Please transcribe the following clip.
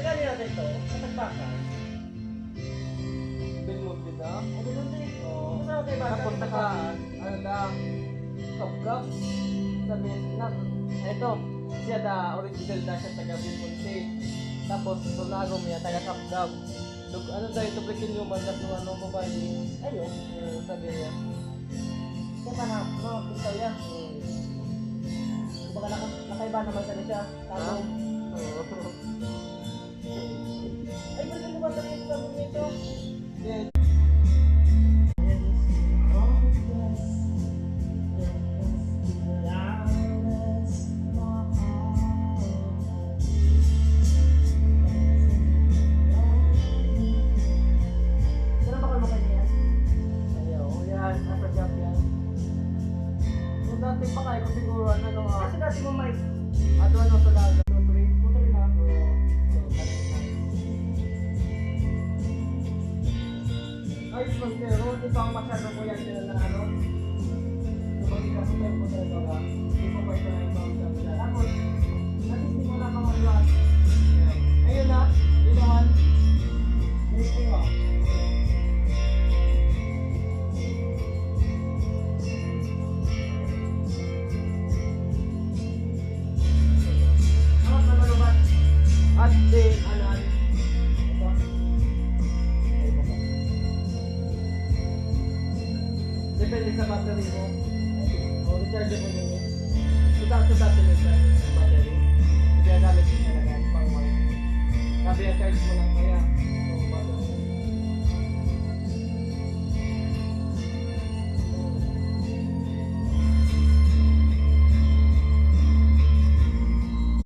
Magkano natin ito? Katagbakan? Binulti na. O, ganun din. Oo. Masama tayo bata. Tapos naka, ano na, kapkap. Sabihin na, eto, siya na, original na siya taga Binulti. Tapos, tunago niya, taga kapkap. Ano daw ito, breaking human, kasi ano mo ba yung, Ayun. sabi niya. Kaya parang, no, punta yan. Kumbaga nakaiba naman sa siya. Tapos, Oo. ay, pwede mo ba sabihin sa mga ito? Yeah. Saan ba kayo makanya yan? Ayaw, yan, nasa job yan. Kung dati pa kayo, kung siguro, ano nga, Kasi dati mo, Mike. ano sa laga, tutuloy, tutuloy na ako. Ayos lang pero, di pa ako masyado ko yan sila na ano. Sumali ka sa tempo sa ito ka, di pa ba ito na yung bawang sabi na. Tapos, natisip mo na mga iwan. Ayun na, ginawan. Ayun ko. Amat na malubat. At di, anan. Ito. Depende sa battery mo. O, rechargeable mo yun. So, dati lang sa battery. Kaya gamit mo talaga pang white. Sabi ang charge mo lang kaya.